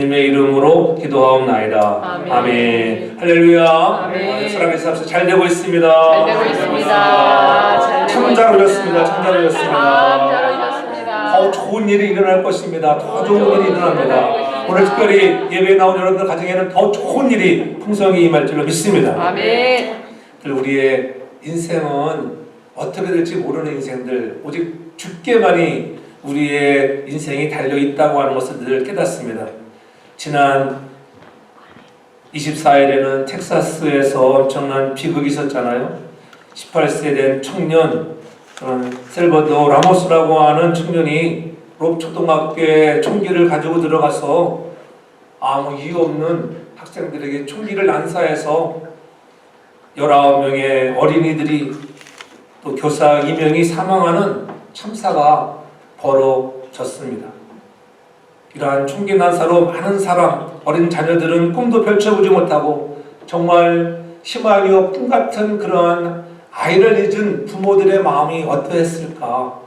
주님의 이름으로 기도하옵나이다. 아멘. 아멘. 할렐루야. 아멘. 사랑의 삽수 잘 되고 있습니다. 잘 되고 있습니다. 참 잘 오셨습니다. 참 잘 오셨습니다. 잘 오셨습니다. 더 좋은 일이 일어날 것입니다. 더 좋은 일이 일어납니다. 오늘 특별히 예배에 나온 여러분들 가정에는 더 좋은 일이 풍성히 임할 줄로 믿습니다. 아멘. 우리의 인생은 어떻게 될지 모르는 인생들, 오직 주께만이 우리의 인생이 달려있다고 하는 것을 늘 깨닫습니다. 지난 24일에는 텍사스에서 엄청난 비극이 있었잖아요. 18세 된 청년, 셀버도 라모스라고 하는 청년이 롭 초등학교에 총기를 가지고 들어가서 아무 이유 없는 학생들에게 총기를 난사해서 19명의 어린이들이 또 교사 2명이 사망하는 참사가 벌어졌습니다. 이러한 총기 난사로 많은 사람, 어린 자녀들은 꿈도 펼쳐보지 못하고 정말 희망이요 꿈같은 그러한 아이를 잊은 부모들의 마음이 어떠했을까?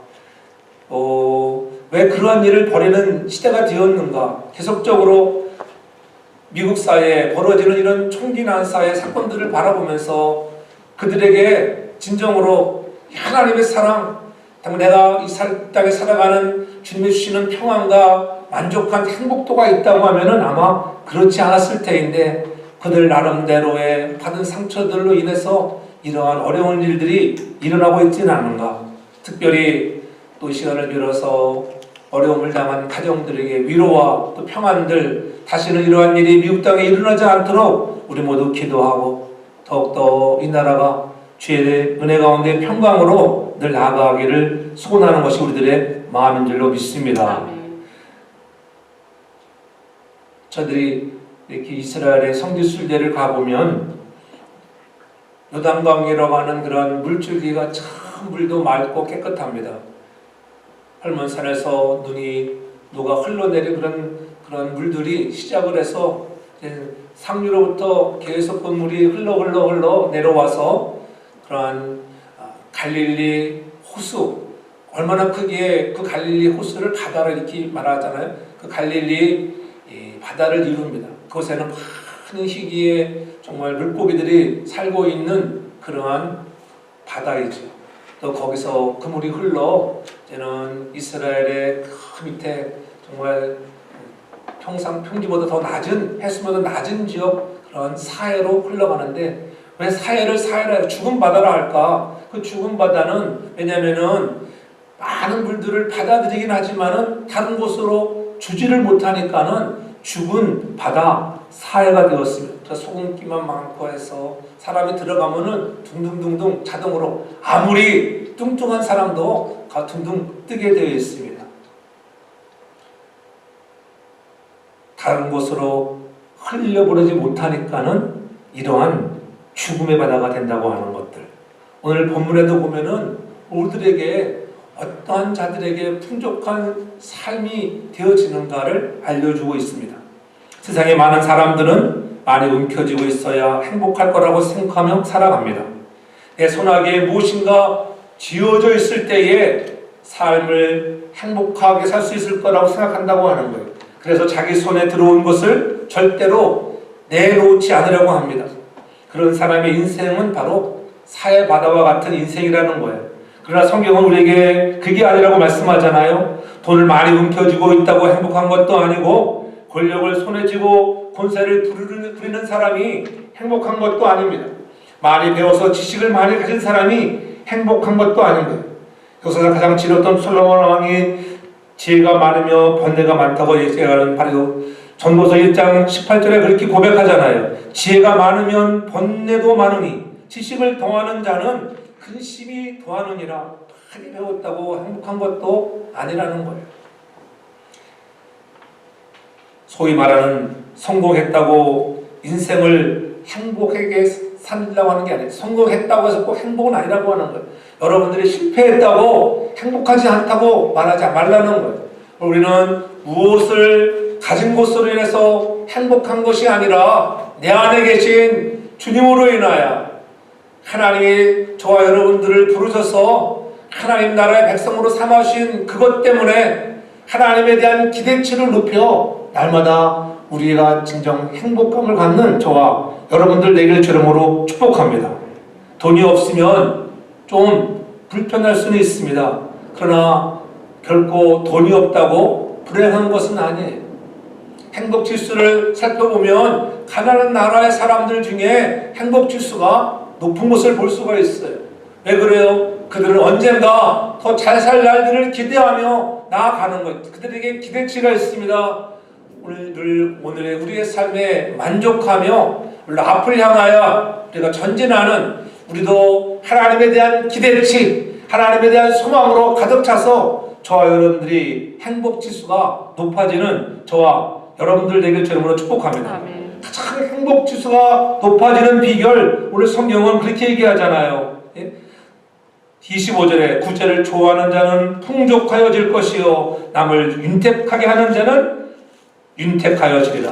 왜 그러한 일을 벌이는 시대가 되었는가? 계속적으로 미국 사회에 벌어지는 이런 총기 난사의 사건들을 바라보면서 그들에게 진정으로 하나님의 사랑, 내가 이 땅에 살아가는 주님이 주시는 평안과 만족한 행복도가 있다고 하면은 아마 그렇지 않았을 테인데 그들 나름대로의 받은 상처들로 인해서 이러한 어려운 일들이 일어나고 있지는 않은가. 특별히 또 이 시간을 빌어서 어려움을 당한 가정들에게 위로와 또 평안들, 다시는 이러한 일이 미국 땅에 일어나지 않도록 우리 모두 기도하고 더욱더 이 나라가 주의 은혜 가운데 평강으로 늘 나아가기를 소원하는 것이 우리들의 마음인 줄로 믿습니다. 아멘. 저들이 이렇게 이스라엘의 성지순례를 가보면 요단강이라고 하는 그런 물줄기가 참 물도 맑고 깨끗합니다. 헐몬산에서 눈이 녹아 흘러내린 그런 물들이 시작을 해서 상류로부터 계속 그 물이 흘러 내려와서 그러한 갈릴리 호수, 얼마나 크기에 그 갈릴리 호수를 바다를 이렇게 말하잖아요. 그 갈릴리 바다를 이룹니다. 그곳에는 많은 희귀의 정말 물고기들이 살고 있는 그러한 바다이죠. 또 거기서 그 물이 흘러 저는 이스라엘의 그 밑에 정말 평지보다 더 낮은, 해수보다 낮은 지역 그런 사해로 흘러가는데 왜 사해를 사해라 죽은 바다라 할까? 그 죽은 바다는 왜냐면은 많은 물들을 받아들이긴 하지만은 다른 곳으로 주지를 못하니까는 죽은 바다 사해가 되었습니다. 소금기만 많고 해서 사람이 들어가면은 둥둥둥둥 자동으로 아무리 뚱뚱한 사람도 둥둥 뜨게 되어 있습니다. 다른 곳으로 흘려보내지 못하니까는 이러한 죽음의 바다가 된다고 하는 것들. 오늘 본문에도 보면은 우리들에게 어떠한 자들에게 풍족한 삶이 되어지는가를 알려주고 있습니다. 세상에 많은 사람들은 많이 움켜쥐고 있어야 행복할 거라고 생각하며 살아갑니다. 내 손아귀에 무엇인가 쥐어져 있을 때에 삶을 행복하게 살 수 있을 거라고 생각한다고 하는 거예요. 그래서 자기 손에 들어온 것을 절대로 내놓지 않으려고 합니다. 그런 사람의 인생은 바로 사해 바다와 같은 인생이라는 거예요. 그러나 성경은 우리에게 그게 아니라고 말씀하잖아요. 돈을 많이 움켜쥐고 있다고 행복한 것도 아니고 권력을 손에 쥐고 권세를 부리는 사람이 행복한 것도 아닙니다. 많이 배워서 지식을 많이 가진 사람이 행복한 것도 아닌 거예요. 여기서 가장 지렸던 솔로몬 왕이 지혜가 많으며 번뇌가 많다고 얘기하는 바로 전도서 1장 18절에 그렇게 고백하잖아요. 지혜가 많으면 번뇌도 많으니 지식을 더하는 자는 근심이 더하느니라. 많이 배웠다고 행복한 것도 아니라는 거예요. 소위 말하는 성공했다고 인생을 행복하게 살려고 하는 게 아니에요. 성공했다고 해서 꼭 행복은 아니라고 하는 거예요. 여러분들이 실패했다고 행복하지 않다고 말하지 말라는 거예요. 우리는 무엇을 가진 것으로 인해서 행복한 것이 아니라 내 안에 계신 주님으로 인하여 하나님이 저와 여러분들을 부르셔서 하나님 나라의 백성으로 삼으신 그것 때문에 하나님에 대한 기대치를 높여 날마다 우리가 진정 행복감을 갖는 저와 여러분들 되기를 주름으로 축복합니다. 돈이 없으면 좀 불편할 수는 있습니다. 그러나 결코 돈이 없다고 불행한 것은 아니에요. 행복 지수를 살펴보면 가난한 나라의 사람들 중에 행복 지수가 높은 것을 볼 수가 있어요. 왜 그래요? 그들은 언젠가 더 잘 살 날들을 기대하며 나아가는 것. 그들에게 기대치가 있습니다. 오늘의 우리의 삶에 만족하며 물론 앞을 향하여 우리가 전진하는 우리도 하나님에 대한 기대치, 하나님에 대한 소망으로 가득 차서 저와 여러분들이 행복 지수가 높아지는 저와 여러분들 되길 주님으로 축복합니다. 아멘. 가장 행복 지수가 높아지는 비결, 오늘 성경은 그렇게 얘기하잖아요. 25절에 구제를 좋아하는 자는 풍족하여질 것이요 남을 윤택하게 하는 자는 윤택하여지리라.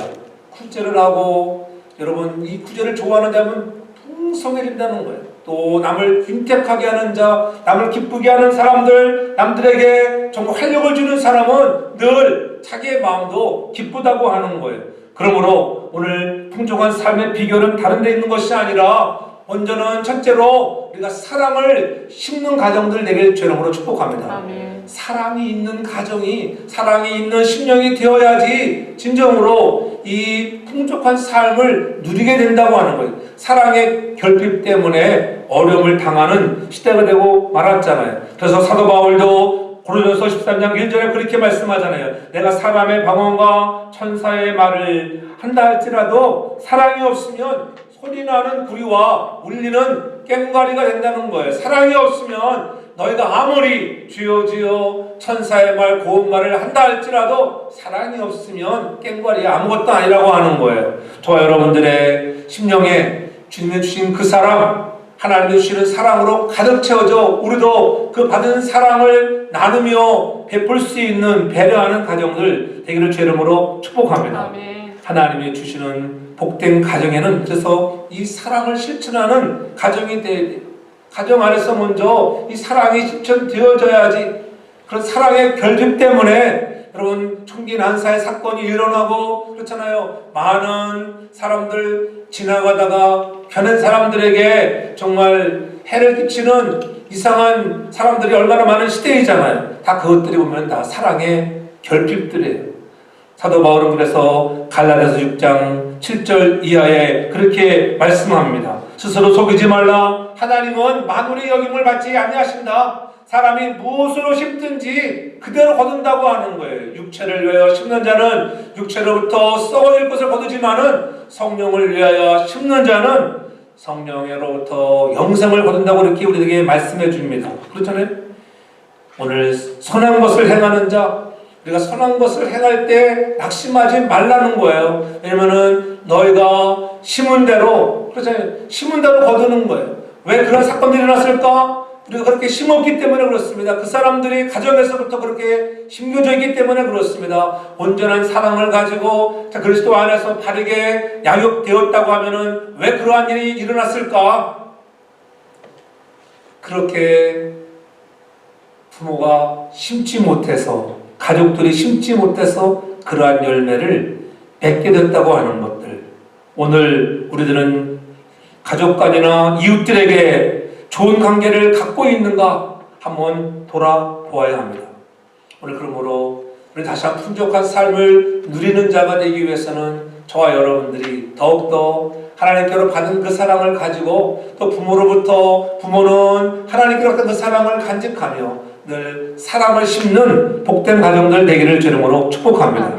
구제를 하고 여러분 이 구제를 좋아하는 자는 풍성해진다는 거예요. 또 남을 윤택하게 하는 자, 남을 기쁘게 하는 사람들, 남들에게 정말 활력을 주는 사람은 늘 자기의 마음도 기쁘다고 하는 거예요. 그러므로 오늘 풍족한 삶의 비결은 다른 데 있는 것이 아니라 먼저는 첫째로 우리가 사랑을 심는 가정들 되길 주님으로 축복합니다. 아멘. 사랑이 있는 가정이, 사랑이 있는 심령이 되어야지 진정으로 이 풍족한 삶을 누리게 된다고 하는 거예요. 사랑의 결핍 때문에 어려움을 당하는 시대가 되고 말았잖아요. 그래서 사도 바울도 고린도서 13장 1절에 그렇게 말씀하잖아요. 내가 사람의 방언과 천사의 말을 한다 할지라도 사랑이 없으면 소리나는 구리와 울리는 꽹과리가 된다는 거예요. 사랑이 없으면 너희가 아무리 주여 주여 천사의 말 고운 말을 한다 할지라도 사랑이 없으면 꽹과리 아무것도 아니라고 하는 거예요. 저와 여러분들의 심령에 주님이 주신 그 사랑, 하나님이 주시는 사랑으로 가득 채워져 우리도 그 받은 사랑을 나누며 베풀 수 있는 배려하는 가정들 되기를 주 이름으로 축복합니다. 아멘. 하나님이 주시는 복된 가정에는 그래서 이 사랑을 실천하는 가정이 돼야 돼요. 가정 안에서 먼저 이 사랑이 실천되어져야지. 그런 사랑의 결핍 때문에 여러분 총기 난사의 사건이 일어나고 그렇잖아요. 많은 사람들 지나가다가 변한 사람들에게 정말 해를 끼치는 이상한 사람들이 얼마나 많은 시대이잖아요. 다 그것들이 보면 다 사랑의 결핍들이에요. 사도 바울은 그래서 갈라디아서 6장 7절 이하에 그렇게 말씀합니다. 스스로 속이지 말라. 하나님은 만물의 여김을 받지 아니하신다. 사람이 무엇으로 심든지 그대로 거둔다고 하는 거예요. 육체를 위하여 심는 자는 육체로부터 썩어질 것을 거두지만은 성령을 위하여 심는 자는 성령으로부터 영생을 거둔다고 이렇게 우리에게 말씀해 줍니다. 그렇잖아요. 오늘 선한 것을 행하는 자, 우리가 선한 것을 행할 때 낙심하지 말라는 거예요. 왜냐면은 너희가 심은 대로, 그렇잖아요. 심은 대로 거두는 거예요. 왜 그런 사건들이 일어났을까? 우리가 그렇게 심었기 때문에 그렇습니다. 그 사람들이 가정에서부터 그렇게 심겨져 있기 때문에 그렇습니다. 온전한 사랑을 가지고 그리스도 안에서 바르게 양육되었다고 하면은 왜 그러한 일이 일어났을까? 그렇게 부모가 심지 못해서, 가족들이 심지 못해서 그러한 열매를 맺게 됐다고 하는 것들. 오늘 우리들은 가족 간이나 이웃들에게 좋은 관계를 갖고 있는가 한번 돌아보아야 합니다. 오늘 그러므로 우리 다시 한번 풍족한 삶을 누리는 자가 되기 위해서는 저와 여러분들이 더욱더 하나님께로 받은 그 사랑을 가지고 또 부모는 하나님께로 받은 그 사랑을 간직하며 늘 사랑을 심는 복된 가정들 되기를 주님으로 축복합니다.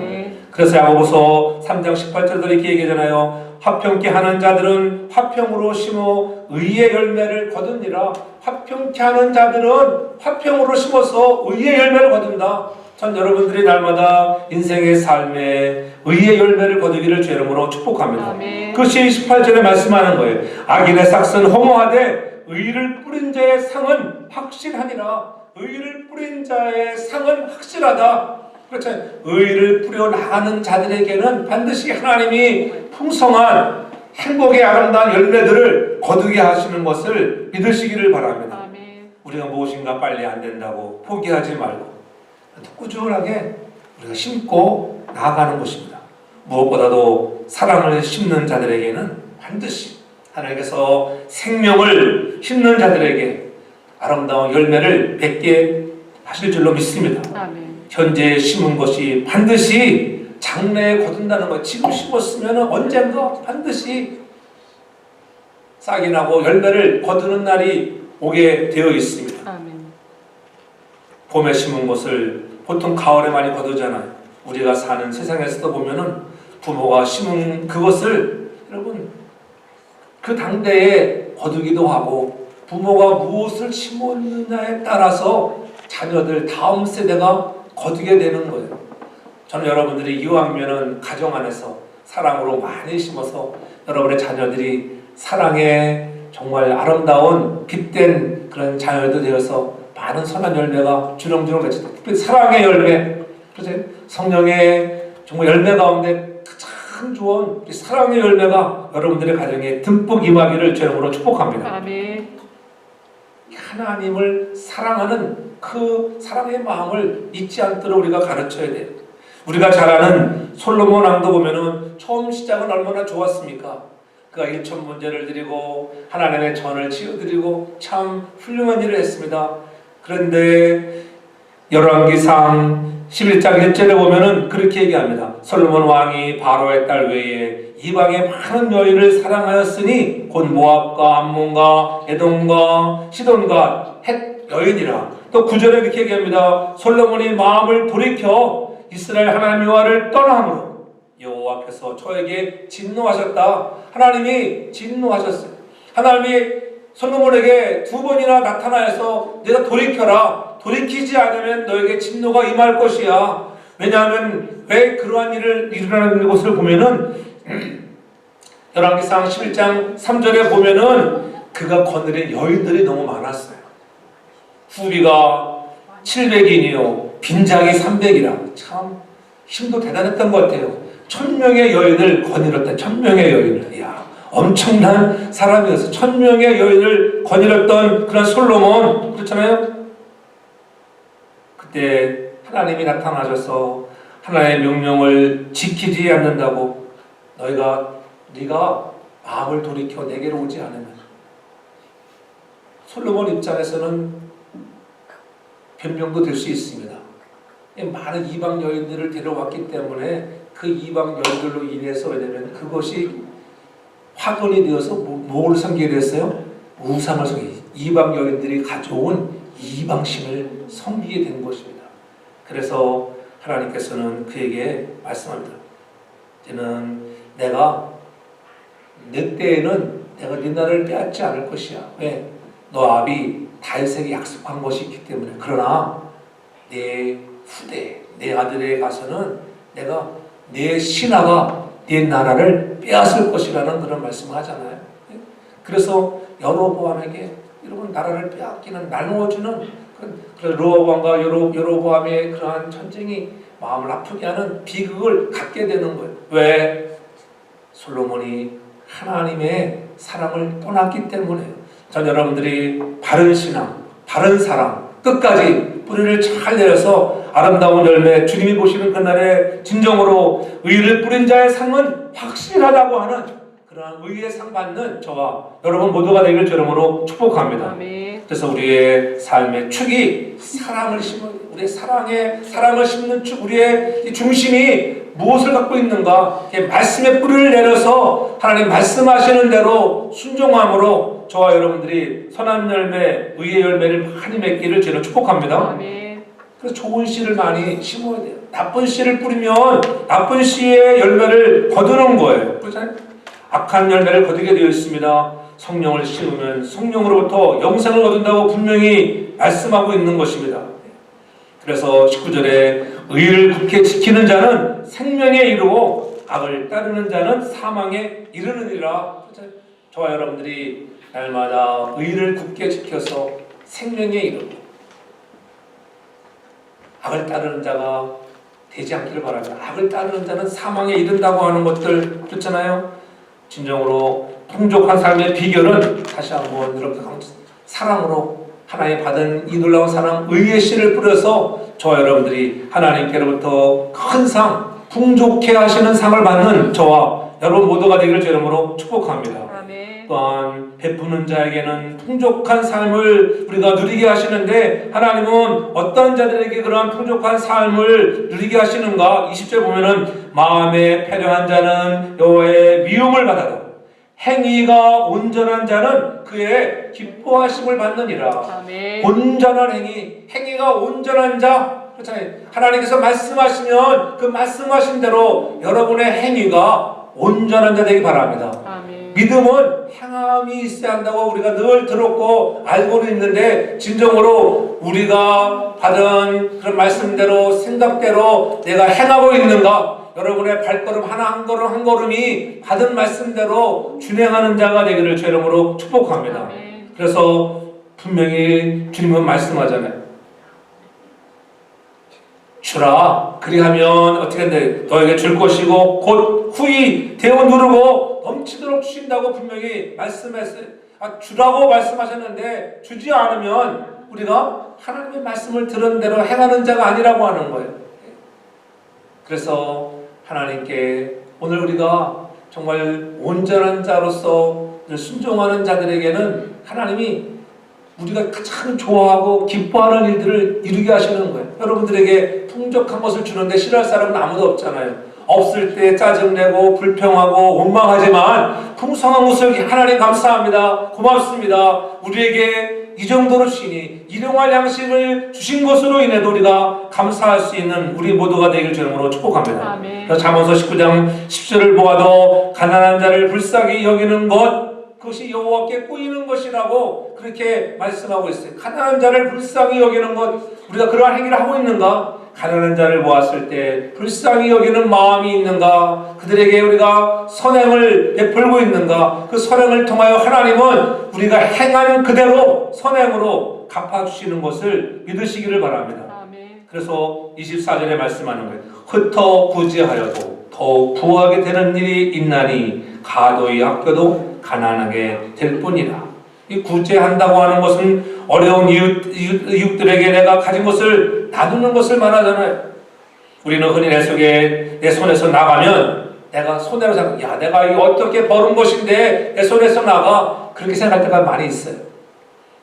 그래서 야고보서 3장 18절도 이렇게 얘기하잖아요. 화평케 하는 자들은 화평으로 심어 의의 열매를 거두니라. 화평케 하는 자들은 화평으로 심어서 의의 열매를 거둔다. 전 여러분들이 날마다 인생의 삶에 의의 열매를 거두기를 주 이름으로 축복합니다. 아멘. 그것이 18절에 말씀하는 거예요. 악인의 싹은 허무하되 의를 뿌린 자의 상은 확실하니라. 의를 뿌린 자의 상은 확실하다. 그렇죠. 의를 뿌려 나가는 자들에게는 반드시 하나님이 풍성한 행복의 아름다운 열매들을 거두게 하시는 것을 믿으시기를 바랍니다. 아멘. 우리가 무엇인가 빨리 안 된다고 포기하지 말고 꾸준하게 우리가 심고 나아가는 것입니다. 무엇보다도 사랑을 심는 자들에게는 반드시 하나님께서 생명을 심는 자들에게 아름다운 열매를 맺게 하실 줄로 믿습니다. 아멘. 현재 심은 것이 반드시 장래에 거둔다는 것. 지금 심었으면 언젠가 반드시 싹이 나고 열매를 거두는 날이 오게 되어 있습니다. 아멘. 봄에 심은 것을 보통 가을에 많이 거두잖아요. 우리가 사는 세상에서도 보면은 부모가 심은 그것을 여러분 그 당대에 거두기도 하고, 부모가 무엇을 심었느냐에 따라서 자녀들 다음 세대가 거두게 되는 거예요. 저는 여러분들이 이왕이면은 가정 안에서 사랑으로 많이 심어서 여러분의 자녀들이 사랑에 정말 아름다운 빛된 그런 자녀도 되어서 많은 선한 열매가 주렁주렁 맺히다. 특히 사랑의 열매, 그렇죠? 성령의 정말 열매 가운데 가장 좋은 사랑의 열매가 여러분들의 가정에 듬뿍 임하기를 주님으로 축복합니다. 아멘. 하나님을 사랑하는 그 사랑의 마음을 잊지 않도록 우리가 가르쳐야 돼요. 우리가 잘 아는 솔로몬 왕도 보면은 처음 시작은 얼마나 좋았습니까? 그가 일천 문제를 드리고 하나님의 전을 치유드리고 참 훌륭한 일을 했습니다. 그런데 열왕기상 11장 1절에 보면은 그렇게 얘기합니다. 솔로몬 왕이 바로의 딸 외에 이방의 많은 여인을 사랑하였으니 곧 모압과 암몬과 에돔과 시돈과 헷 여인이라. 또 9절에 이렇게 얘기합니다. 솔로몬이 마음을 돌이켜 이스라엘 하나님 여호와를 떠나므로 여호와께서 저에게 진노하셨다. 하나님이 진노하셨어요. 하나님이 솔로몬에게 두 번이나 나타나서 내가 돌이켜라. 돌이키지 않으면 너에게 진노가 임할 것이야. 왜냐하면 왜 그러한 일을 일어나는 것을 보면은 열왕기상 11장 3절에 보면은 그가 거느린 여인들이 너무 많았어요. 후비가 700인이요 빈장이 300이라 참 힘도 대단했던 것 같아요. 1000명의 여인을 거느렸다. 1000명의 여인을. 이야, 엄청난 사람이었어. 1000명의 여인을 거느렸던 그런 솔로몬. 그렇잖아요. 그때 하나님이 나타나셔서 하나님의 명령을 지키지 않는다고, 네가 마음을 돌이켜 내게로 오지 않으면. 솔로몬 입장에서는 변명도 될 수 있습니다. 많은 이방 여인들을 데려왔기 때문에 그 이방 여인들로 인해서, 왜냐면 그것이 화근이 되어서 뭘 섬기게 됐어요? 우상을 섬기게. 이방 여인들이 가져온 이방신을 섬기게 된 것입니다. 그래서 하나님께서는 그에게 말씀합니다. 이제는 내 때에는 내가 네 나라를 빼앗지 않을 것이야. 왜? 너 아비 다윗에게 약속한 것이 있기 때문에. 그러나 내 후대, 내 아들에게 가서는 내가 내 신하가 내 나라를 빼앗을 것이라는 그런 말씀을 하잖아요. 그래서 여로보암에게 여러분 나라를 빼앗기는, 나누어주는 그런 로보암과 여로보암의 그러한 전쟁이 마음을 아프게 하는 비극을 갖게 되는 거예요. 왜? 솔로몬이 하나님의 사랑을 떠났기 때문에요. 전 여러분들이 바른 신앙, 바른 사랑, 끝까지 뿌리를 잘 내려서 아름다운 열매, 주님이 보시는 그날에 진정으로 의를 뿌린 자의 상은 확실하다고 하는 그러한 의의 상 받는 저와 여러분 모두가 되길 주름으로 축복합니다. 아멘. 그래서 우리의 삶의 축이 사랑을 심은, 우리의 사랑을 심는 축, 우리의 이 중심이 무엇을 갖고 있는가? 말씀의 뿌리를 내려서 하나님 말씀하시는 대로 순종함으로 저와 여러분들이 선한 열매, 의의 열매를 많이 맺기를 저는 축복합니다. 아멘. 그래서 좋은 씨를 많이 심어야 돼요. 나쁜 씨를 뿌리면 나쁜 씨의 열매를 거두는 거예요. 그렇잖아요? 악한 열매를 거두게 되어 있습니다. 성령을 심으면 성령으로부터 영생을 얻는다고 분명히 말씀하고 있는 것입니다. 그래서 19절에 의를 굳게 지키는 자는 생명에 이르고 악을 따르는 자는 사망에 이르느니라. 저와 여러분들이 날마다 의를 굳게 지켜서 생명에 이르고 악을 따르는 자가 되지 않기를 바랍니다. 악을 따르는 자는 사망에 이른다고 하는 것들 그렇잖아요. 진정으로 풍족한 삶의 비결은 다시 한번 이렇게 사랑으로 하나님 받은 이 놀라운 사랑, 의의 씨를 뿌려서 저와 여러분들이 하나님께로부터 큰 상, 풍족해 하시는 상을 받는 저와 여러분 모두가 되기를 주 이름으로 축복합니다. 아멘. 또한 베푸는 자에게는 풍족한 삶을 우리가 누리게 하시는데 하나님은 어떤 자들에게 그러한 풍족한 삶을 누리게 하시는가? 20절 보면은 마음에 패려한 자는 여호와의 미움을 받아도 행위가 온전한 자는 그의 기뻐하심을 받느니라. 아멘. 온전한 행위가 온전한 자. 그렇잖아요. 하나님께서 말씀하시면 그 말씀하신 대로 여러분의 행위가 온전한 자 되기 바랍니다. 아멘. 믿음은 행함이 있어야 한다고 우리가 늘 들었고 알고는 있는데 진정으로 우리가 받은 그런 말씀대로 생각대로 내가 행하고 있는가? 여러분의 발걸음 하나 한 걸음 한 걸음이 받은 말씀대로 준행하는 자가 되기를 주 이름으로 축복합니다. 아멘. 그래서 분명히 주님은 말씀하잖아요. 주라 그리하면 어떻게 돼? 너에게 줄 것이고 곧 후히 대어 누르고 넘치도록 주신다고 분명히 말씀했어요. 주라고 말씀하셨는데 주지 않으면 우리가 하나님의 말씀을 들은 대로 행하는 자가 아니라고 하는 거예요. 그래서 하나님께 오늘 우리가 정말 온전한 자로서 순종하는 자들에게는 하나님이 우리가 가장 좋아하고 기뻐하는 일들을 이루게 하시는 거예요. 여러분들에게 풍족한 것을 주는데 싫어할 사람은 아무도 없잖아요. 없을 때 짜증내고 불평하고 원망하지만 풍성한 것을 하나님 감사합니다. 고맙습니다. 우리에게 이 정도로 주시니 일용할 양식을 주신 것으로 인해도 우리가 감사할 수 있는 우리 모두가 되길 주님으로 축복합니다. 아멘. 그래서 잠언서 19장 10절을 보아도 가난한 자를 불쌍히 여기는 것 그것이 여호와께 꼬이는 것이라고 그렇게 말씀하고 있어요. 가난한 자를 불쌍히 여기는 것 우리가 그러한 행위를 하고 있는가? 가난한 자를 보았을 때 불쌍히 여기는 마음이 있는가? 그들에게 우리가 선행을 베풀고 있는가? 그 선행을 통하여 하나님은 우리가 행한 그대로 선행으로 갚아주시는 것을 믿으시기를 바랍니다. 아멘. 그래서 24절에 말씀하는 거예요. 흩어 부지하여도 더욱 부하게 되는 일이 있나니 가도히 아껴도 가난하게 될 뿐이라. 이 구제한다고 하는 것은 어려운 이웃들에게 내가 가진 것을 나누는 것을 말하잖아요. 우리는 흔히 내 손에서 나가면 내가 손해로 생각, 야 내가 이거 어떻게 벌은 것인데 내 손에서 나가 그렇게 생각할 때가 많이 있어요.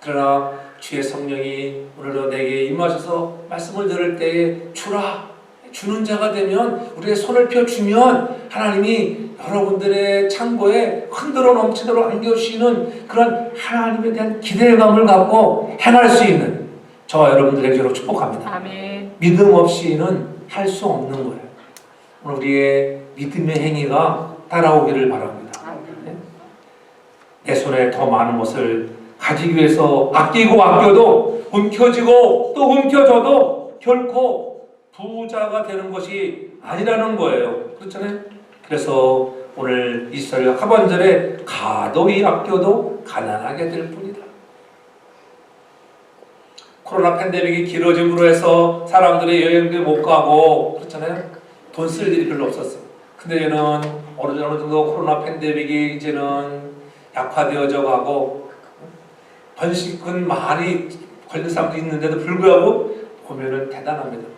그러나 주의 성령이 오늘도 내게 임하셔서 말씀을 들을 때에 주라 주는 자가 되면 우리의 손을 펴주면 하나님이 여러분들의 창고에 흔들어 넘치도록 안겨주시는 그런 하나님에 대한 기대감을 갖고 행할 수 있는 저와 여러분들에게로 축복합니다. 아멘. 믿음 없이는 할 수 없는 거예요. 오늘 우리의 믿음의 행위가 따라오기를 바랍니다. 내 손에 더 많은 것을 가지기 위해서 아껴도 움켜쥐고 또 움켜줘도 결코 부자가 되는 것이 아니라는 거예요. 그렇잖아요? 그래서 오늘 20절 하반절에 가도히 아껴도 가난하게 될 뿐이다. 코로나 팬데믹이 길어짐으로 해서 사람들이 여행도 못 가고 그렇잖아요? 돈 쓸 일이 별로 없었어요. 근데 얘는 어느 정도 코로나 팬데믹이 이제는 약화되어져 가고 번식은 많이 걸린 사람도 있는데도 불구하고 보면은 대단합니다.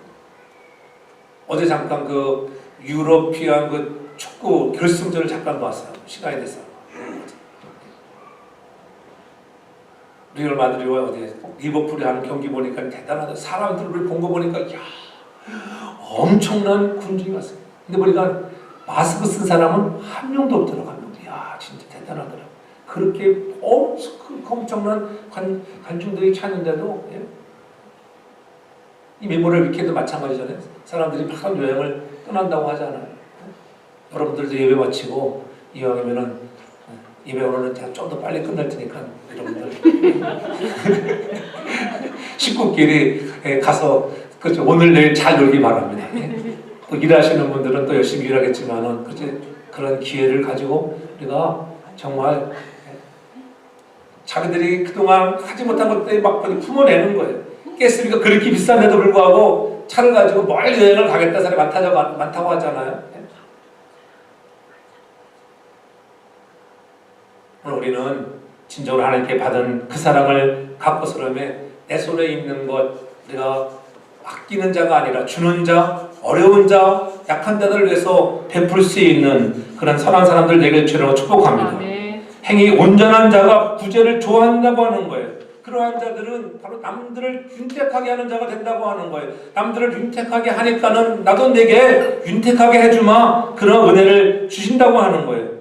어제 잠깐 그 유러피안 그 축구 결승전을 잠깐 봤어요. 시간이 돼서. 리얼 마드리드 어디 리버풀이 하는 경기 보니까 대단하다. 사람들을 본 거 보니까 야 엄청난 군중이 왔어요. 근데 보니까 마스크 쓴 사람은 한 명도 없더라고. 한 명도. 야 진짜 대단하더라고. 그렇게 엄청난 관중들이 찾는데도 예? 이 메모리얼 위켄드 마찬가지잖아요. 사람들이 막 여행을 떠난다고 하잖아요. 여러분들도 예배 마치고 이왕이면은 예배 오늘은 제가 좀 더 빨리 끝날 테니까 여러분들 식구끼리 가서 그렇죠. 오늘 내일 잘 놀기 바랍니다. 또 일하시는 분들은 또 열심히 일하겠지만은 그런 기회를 가지고 우리가 정말 자기들이 그동안 하지 못한 것들이 막 품어내는 거예요. 가스비가 그렇게 비싼데도 불구하고 차를 가지고 멀리 여행을 가겠다 사람이 많다고 하잖아요. 오늘 우리는 진정으로 하나님께 받은 그 사랑을 갖고서라면 내 손에 있는 것 우리가 아끼는 자가 아니라 주는 자, 어려운 자, 약한 자들을 위해서 베풀 수 있는 그런 선한 사람들 되길 주로 축복합니다. 아멘. 행위 온전한 자가 구제를 좋아한다고 하는 거예요. 그러한 자들은 바로 남들을 윤택하게 하는 자가 된다고 하는 거예요. 남들을 윤택하게 하니까는 나도 내게 윤택하게 해주마, 그런 은혜를 주신다고 하는 거예요.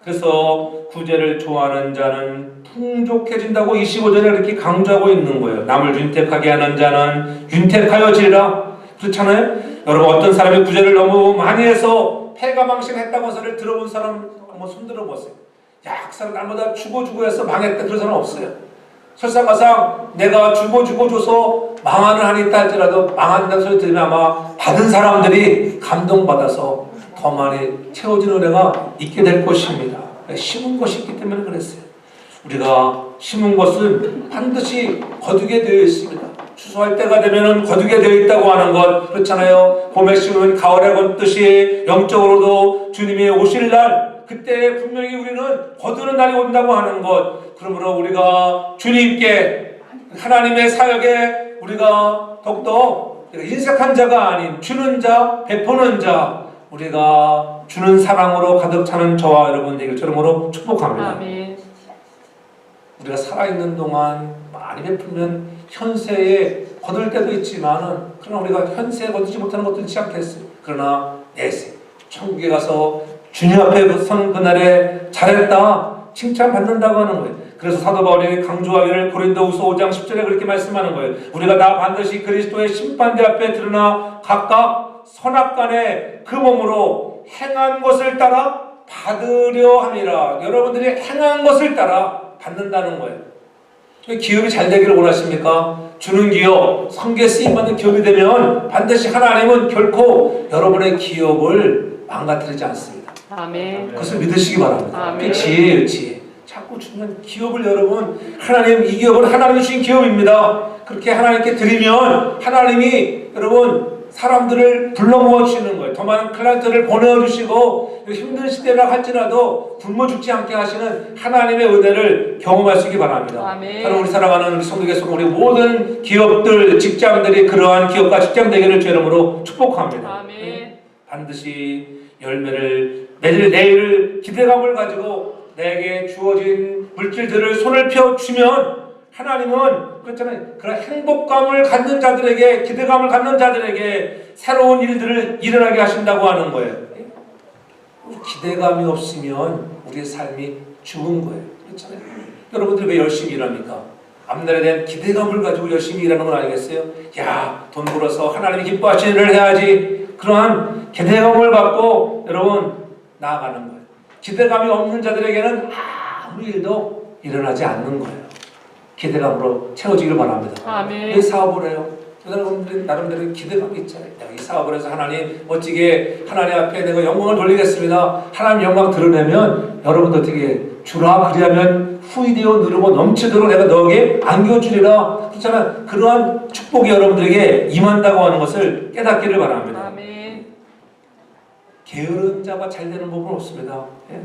그래서 구제를 좋아하는 자는 풍족해진다고 25절에 이렇게 강조하고 있는 거예요. 남을 윤택하게 하는 자는 윤택하여지리라. 그렇잖아요? 여러분, 어떤 사람이 구제를 너무 많이 해서 패가망신했다고 소리를 들어본 사람 한번 손들어 보세요. 야, 그 사람 나보다 주고 해서 망했다, 그런 사람 없어요. 설상가상 내가 주고 줘서 망하는 한이 있다 할지라도 망한다는 소리 들으면 아마 받은 사람들이 감동받아서 더 많이 채워진 은혜가 있게 될 것입니다. 심은 것이 있기 때문에 그랬어요. 우리가 심은 것은 반드시 거두게 되어 있습니다. 추수할 때가 되면 거두게 되어 있다고 하는 것, 그렇잖아요. 봄에 심으면 가을에 걷듯이 영적으로도 주님이 오실 날, 그때 분명히 우리는 거두는 날이 온다고 하는 것. 그러므로 우리가 주님께, 하나님의 사역에 우리가 더욱더 인색한 자가 아닌 주는 자, 베푸는 자, 우리가 주는 사랑으로 가득 차는 저와 여러분 되길 주름으로 축복합니다. 아멘. 우리가 살아있는 동안 많이 베풀면 현세에 거둘 때도 있지만은, 그러나 우리가 현세에 거두지 못하는 것도 있지 않겠어요. 그러나 내세 천국에 가서 주님 앞에 서는 그날에 잘했다 칭찬받는다고 하는 거예요. 그래서 사도 바울이 강조하기를 고린도후서 5장 10절에 그렇게 말씀하는 거예요. 우리가 다 반드시 그리스도의 심판대 앞에 드러나 각각 선악간에 그 몸으로 행한 것을 따라 받으려 함이라. 여러분들이 행한 것을 따라 받는다는 거예요. 기업이 잘 되기를 원하십니까? 주는 기업, 성계에 쓰임받는 기업이 되면 반드시 하나님은 결코 여러분의 기업을 망가뜨리지 않습니다. 아멘. 그것을 믿으시기 바랍니다. 아멘. 지혜예요, 지혜. 자꾸 주는 기업을 여러분, 하나님, 이 기업은 하나님이 주신 기업입니다. 그렇게 하나님께 드리면 하나님이 여러분 사람들을 불러 모아 주시는 거예요. 더 많은 클라이언트를 보내어 주시고 힘든 시대라 할지라도 굶어 죽지 않게 하시는 하나님의 은혜를 경험하시기 바랍니다. 아멘. 바로 우리 사랑하는 우리 성도께서 우리 모든 기업들, 직장들이 그러한 기업과 직장 되기를 주 이름으로 축복합니다. 아멘. 반드시 열매를 맺을 내일을 기대감을 가지고 내게 주어진 물질들을 손을 펴 주면 하나님은 그렇잖아요. 그런 행복감을 갖는 자들에게, 기대감을 갖는 자들에게 새로운 일들을 일어나게 하신다고 하는 거예요. 기대감이 없으면 우리의 삶이 죽은 거예요. 그렇잖아요. 여러분들이 왜 열심히 일합니까? 앞날에 대한 기대감을 가지고 열심히 일하는 건 아니겠어요? 야, 돈 벌어서 하나님이 기뻐하시는 일을 해야지. 그러한 기대감을 갖고 여러분 나아가는 거예요. 기대감이 없는 자들에게는 아무 일도 일어나지 않는 거예요. 기대감으로 채워지기를 바랍니다. 아멘. 왜 사업을 해요? 여러분들이 나름대로 기대감이 있잖아요. 내가 이 사업을 해서 하나님 멋지게 하나님 앞에 내가 영광을 돌리겠습니다. 하나님 영광 드러내면 여러분도 어떻게 주라 그리하면 후이되어 누르고 넘치도록 내가 너에게 안겨주리라. 그렇잖아요. 그러한 축복이 여러분들에게 임한다고 하는 것을 깨닫기를 바랍니다. 아멘. 게으른 자가 잘 되는 법은 없습니다. 예?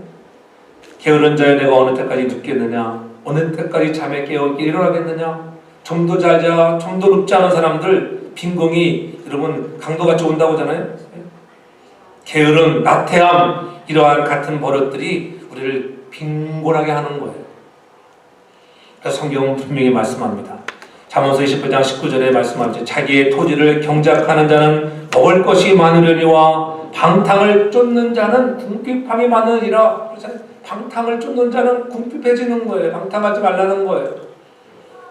게으른 자여 내가 어느 때까지 눕겠느냐? 어느 때까지 잠에 깨어 일어나겠느냐? 좀 더 잘 자, 좀 더 눕지 않은 사람들 빈공이 여러분 강도같이 온다고 하잖아요. 예? 게으름, 나태함 이러한 같은 버릇들이 우리를 빈곤하게 하는 거예요. 그래서 성경은 분명히 말씀합니다. 잠언서 28장 19절에 말씀하죠. 자기의 토지를 경작하는 자는 먹을 것이 많으려니와 방탕을 쫓는 자는 궁핍함이 많으리라. 그렇잖아요. 방탕을 쫓는 자는 궁핍해지는 거예요. 방탕하지 말라는 거예요.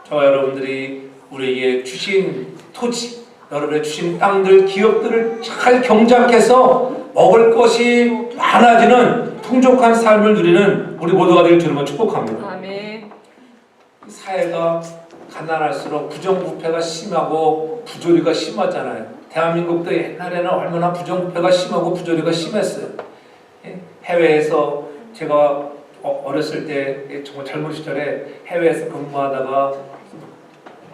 저와 여러분들이 우리에게 주신 토지, 여러분의 주신 땅들, 기업들을 잘 경작해서 먹을 것이 많아지는 풍족한 삶을 누리는 우리 모두가 되길 주님은 축복합니다. 아멘. 사회가 가난할수록 부정부패가 심하고 부조리가 심하잖아요. 대한민국도 옛날에는 얼마나 부정부패가 심하고 부조리가 심했어요. 해외에서 제가 어렸을 때 정말 젊은 시절에 해외에서 근무하다가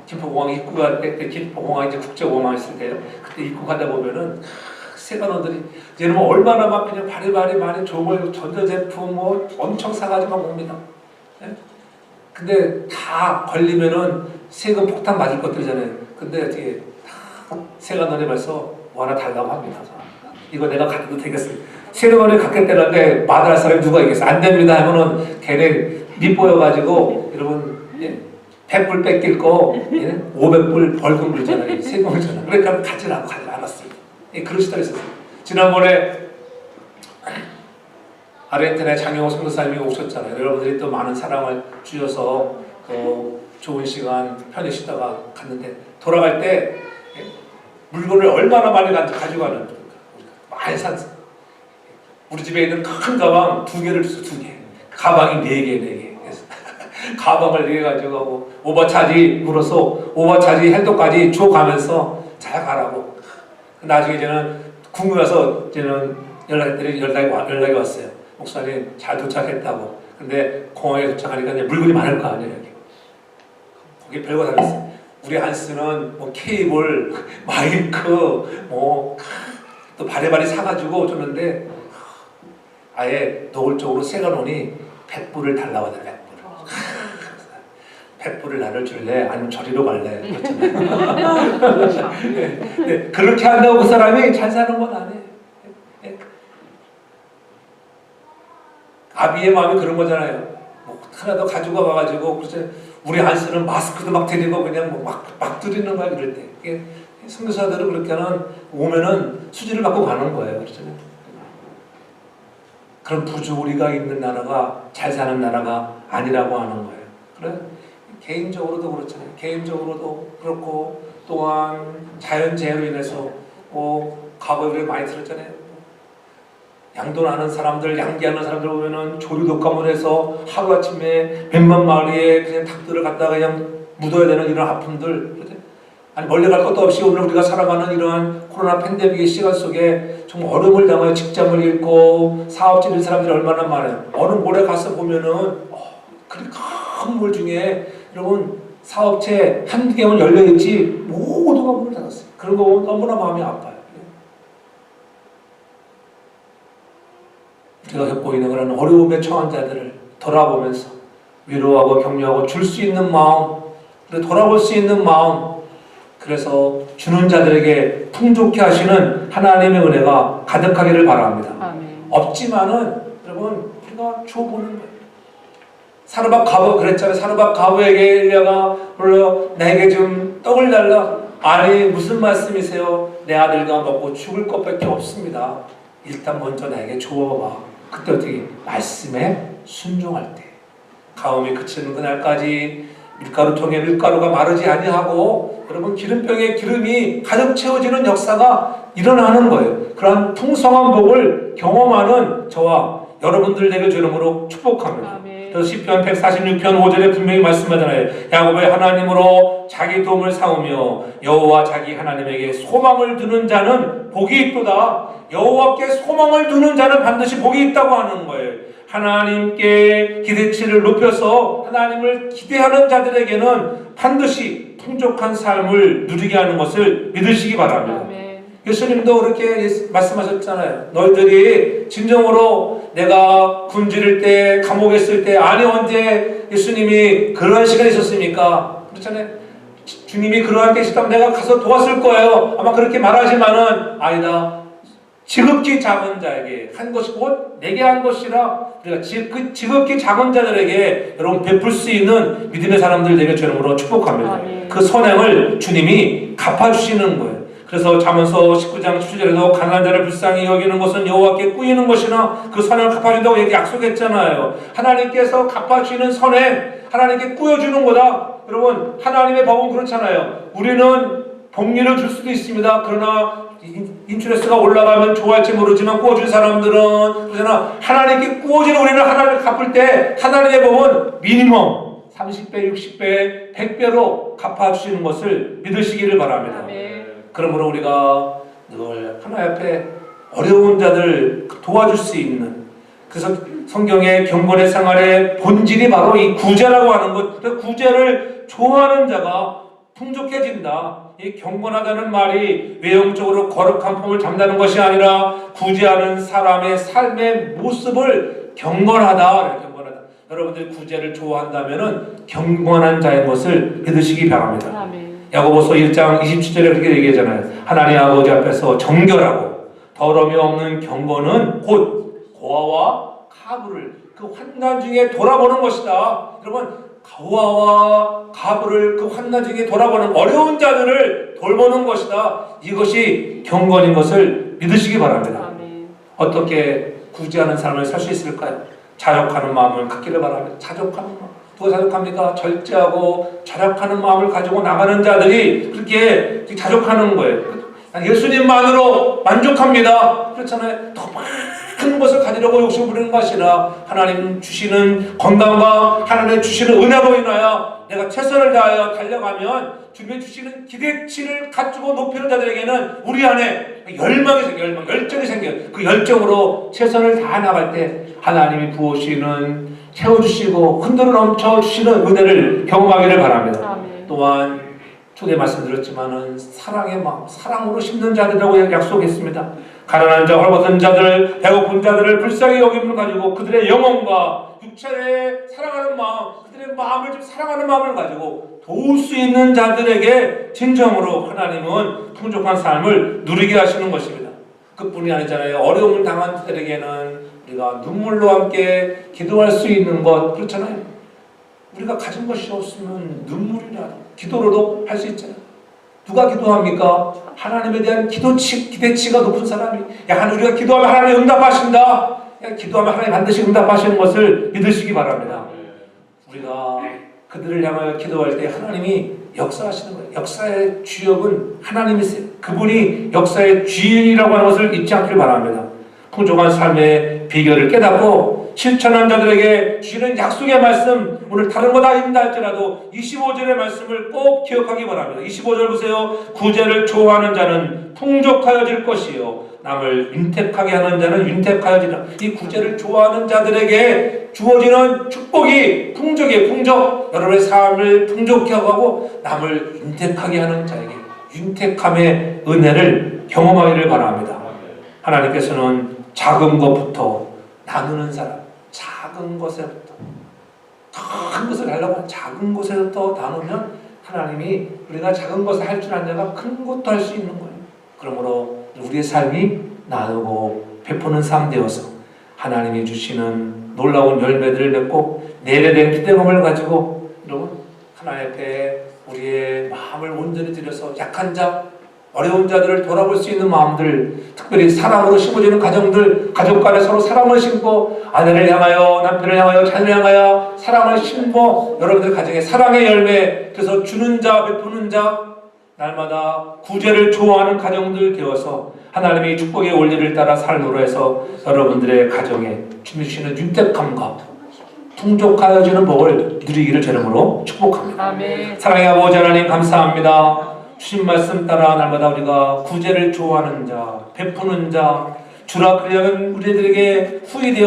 김포공항 입국할 때 김포공항 이제 국제공항 있을 때요. 그때 입국하다 보면은 세관원들이 얘는 뭐 얼마나 막 그냥 바리바리 많이 좋은 걸 전자제품 뭐 엄청 사가지고 막 옵니다. 예? 근데 다 걸리면은 세금 폭탄 맞을 것들이잖아요. 근데 어떻게 다 세관원에 가서 뭐 하나 달라고 합니다. 이거 내가 갖도 되겠어. 세례원에 갖겠다는데 마다할 사람이 누가 있겠어? 안 됩니다 하면은 걔네 밑보여가지고 여러분 100불 뺏길 거 500불 벌금 그러잖아요. 세금이잖아요. 그러니까 가지 않았어요. 그런 시절이 있었어요. 지난번에 아르헨티나에 장영호 선교사님이 오셨잖아요. 여러분들이 또 많은 사랑을 주셔서 좋은 시간 편히 쉬다가 갔는데 돌아갈 때 물건을 얼마나 많이 가지고 가는 겁니까? 많이 샀어요. 우리 집에 있는 큰 가방 2개를 줬어. 2개. 가방이 4개. 가방을 4개 가지고 가고 오버차지 물어서 오버차지 헬도까지 줘가면서 잘 가라고. 나중에 이제는 궁금해 와서 이제는 연락이 왔어요. 목사님 잘 도착했다고. 근데 공항에 도착하니까 이제 물건이 많을 거 아니에요. 여기. 거기 별거 다 있어요. 우리 한스는 뭐 케이블, 마이크, 또 바리바리 사가지고 줬는데 아예 노골적으로 세가노니 100불을 달라고 하더래. 100불을 나를 줄래? 아니면 저리로 갈래? 그렇잖아요. 네, 그렇게 한다고 그 사람이 잘 사는 건 아니에요. 아비의 마음이 그런 거잖아요. 뭐 하나도 가지고 가가지고 그래서 우리 안쓰는 마스크도 막 드리고 그냥 막 드리는 거야. 그럴 때 이게 선교사들은 그렇게 하는 오면은 수지를 받고 가는 거예요. 그렇잖아요. 그런 부조리가 있는 나라가 잘 사는 나라가 아니라고 하는 거예요. 그래 개인적으로도 그렇잖아요. 개인적으로도 그렇고 또한 자연재해로 인해서 과거에 우리 많이 들었잖아요. 양도하는 사람들, 양기하는 사람들 보면은 조류독감을 해서 하루아침에 몇만 마리의 그냥 닭들을 갖다가 그냥 묻어야 되는 이런 아픔들. 아니 멀리 갈 것도 없이 오늘 우리가 살아가는 이러한 코로나 팬데믹의 시간 속에 정말 어려움을 당하여 직장을 잃고 사업 짓는 사람들이 얼마나 많아요. 어느 몰에 가서 보면은 그 건물 중에 여러분 사업체 한두 개만 열려있지 모두가 문을 닫았어요. 그런 거 보면 너무나 마음이 아파요. 우리가 겪고 있는 그런 어려움에 처한 자들을 돌아보면서 위로하고 격려하고 줄 수 있는 마음, 돌아볼 수 있는 마음, 그래서 주는 자들에게 풍족케 하시는 하나님의 은혜가 가득하기를 바랍니다. 아멘. 없지만은 여러분 우리가 줘보는 거예요. 사르밧 가부 그랬잖아요. 사르밧 가부에게 엘리야가 불러 내게 좀 떡을 달라. 아니 무슨 말씀이세요? 내 아들과 먹고 죽을 것밖에 없습니다. 일단 먼저 나에게 줘봐. 그때 어떻게 말씀에 순종할 때 가뭄이 그치는 그날까지 밀가루통에 밀가루가 마르지 아니하고 여러분 기름병에 기름이 가득 채워지는 역사가 일어나는 거예요. 그러한 풍성한 복을 경험하는 저와 여러분들 되게 주름으로 축복합니다. 아멘. 그래서 시편 146편 5절에 분명히 말씀하잖아요. 야곱의 하나님으로 자기 도움을 삼으며 여호와 자기 하나님에게 소망을 두는 자는 복이 있도다. 여호와께 소망을 두는 자는 반드시 복이 있다고 하는 거예요. 하나님께 기대치를 높여서 하나님을 기대하는 자들에게는 반드시 풍족한 삶을 누리게 하는 것을 믿으시기 바랍니다. 아멘. 예수님도 그렇게 말씀하셨잖아요. 너희들이 진정으로 내가 굶주릴 때 감옥에 있을 때 아니 언제 예수님이 그러한 시간이 있었습니까? 그렇잖아요. 주님이 그러한 때 있었다면 내가 가서 도왔을 거예요. 아마 그렇게 말하지만은 아니다. 지극히 작은 자에게 한 것이 곧 내게 한 것이라 우리가 지극히 작은 자들에게 여러분 베풀 수 있는 믿음의 사람들 되게 주님으로 축복합니다. 아멘. 그 선행을 주님이 갚아주시는 거예요. 그래서 잠언서 19장 17절에도 가난한 자를 불쌍히 여기는 것은 여호와께 꾸이는 것이나 그 선행을 갚아준다고 약속했잖아요. 하나님께서 갚아주시는 선행, 하나님께 꾸여주는 거다. 여러분 하나님의 법은 그렇잖아요. 우리는 복리를 줄 수도 있습니다. 그러나 인추레스가 올라가면 좋아할지 모르지만 꾸어준 사람들은 그러잖아. 하나님께 꾸어지는 우리는 하나님을 갚을 때 하나님의 법은 미니멈 30배, 60배, 100배로 갚아주시는 것을 믿으시기를 바랍니다. 아멘. 그러므로 우리가 늘 하나님 앞에 어려운 자들 도와줄 수 있는 그래서 성경의 경건의 생활의 본질이 바로 이 구제라고 하는 것. 구제를 좋아하는 자가 풍족해진다. 이 경건하다는 말이 외형적으로 거룩한 폼을 잡는다는 것이 아니라 구제하는 사람의 삶의 모습을 경건하다. 여러분들이 구제를 좋아한다면은 경건한 자인 것을 믿으시기 바랍니다. 아멘. 야고보서 1장 27절에 그렇게 얘기하잖아요. 하나님 아버지 앞에서 정결하고 더러움이 없는 경건은 곧 고아와 가부를 그 환난 중에 돌아보는 것이다. 여러분, 고아와 가부를 그 환난 중에 돌아보는 어려운 자들을 돌보는 것이다. 이것이 경건인 것을 믿으시기 바랍니다. 아멘. 어떻게 구제하는 삶을 살 수 있을까요? 자족하는 마음을 갖기를 바랍니다. 자족하는 마음. 누가 자족합니까? 절제하고 절약하는 마음을 가지고 나가는 자들이 그렇게 자족하는 거예요. 예수님만으로 만족합니다. 그렇잖아요. 더 많은 것을 가지려고 욕심 부리는 것이 아니라 하나님 주시는 건강과 하나님 주시는 은혜로 인하여 내가 최선을 다하여 달려가면 주님이 주시는 기대치를 갖추고 높이는 자들에게는 우리 안에 열망이 생겨요. 열정이 생겨요. 그 열정으로 최선을 다해 나갈 때 하나님이 부으시는 채워주시고 흔들어 넘쳐주시는 은혜를 경험하기를 바랍니다. 아멘. 또한 초대 말씀드렸지만은 사랑의 마음, 사랑으로 심는 자들이라고 약속했습니다. 가난한 자, 헐벗은 자들, 배고픈 자들을 불쌍히 여김을 가지고 그들의 영혼과 육체를 사랑하는 마음, 그들의 마음을 좀 사랑하는 마음을 가지고 도울 수 있는 자들에게 진정으로 하나님은 풍족한 삶을 누리게 하시는 것입니다. 그뿐이 아니잖아요. 어려움을 당한 자들에게는 우리가 눈물로 함께 기도할 수 있는 것, 그렇잖아요. 우리가 가진 것이 없으면 눈물이라도 기도로도 할 수 있잖아요. 누가 기도합니까? 하나님에 대한 기대치가 높은 사람이, 야, 우리가 기도하면 하나님 응답하신다. 야, 기도하면 하나님 반드시 응답하시는 것을 믿으시기 바랍니다. 우리가 그들을 향하여 기도할 때 하나님이 역사하시는 거예요. 역사의 주역은 하나님이세요. 그분이 역사의 주인이라고 하는 것을 잊지 않기를 바랍니다. 풍족한 삶의 비결을 깨닫고 실천한 자들에게 주시는 약속의 말씀, 오늘 다른 거 다 있다 할지라도 25절의 말씀을 꼭 기억하기 바랍니다. 25절 보세요. 구제를 좋아하는 자는 풍족하여질 것이요 남을 윤택하게 하는 자는 윤택하여지라. 이 구제를 좋아하는 자들에게 주어지는 축복이 풍족이에요. 풍족. 여러분의 삶을 풍족하게 하고 남을 윤택하게 하는 자에게 윤택함의 은혜를 경험하기를 바랍니다. 하나님께서는 작은 것부터 나누는 사람, 작은 것에부터 큰 것을 하려고 하는 작은 것에부터 나누면 하나님이 우리가 작은 것을 할 줄 아는 자가 큰 것도 할 수 있는 거예요. 그러므로 우리의 삶이 나누고 베푸는 삶 되어서 하나님이 주시는 놀라운 열매들을 맺고 내래된 기대감을 가지고 여러분 하나님 앞에 우리의 마음을 온전히 들여서 약한 자, 어려운 자들을 돌아볼 수 있는 마음들, 특별히 사랑으로 심어지는 가정들, 가족 간에 서로 사랑을 심고 아내를 향하여, 남편을 향하여, 자녀를 향하여 사랑을 심고 여러분들 가정에 사랑의 열매, 그래서 주는 자, 베푸는 자, 날마다 구제를 좋아하는 가정들 되어서 하나님의 축복의 원리를 따라 삶으로 해서 여러분들의 가정에 주시는 윤택함과 풍족하여지는 복을 누리기를 주님으로 축복합니다. 아멘. 사랑의 아버지 하나님 감사합니다. 주신 말씀 따라 날마다 우리가 구제를 좋아하는 자, 베푸는 자, 주라 그리하면 우리들에게 후이 되어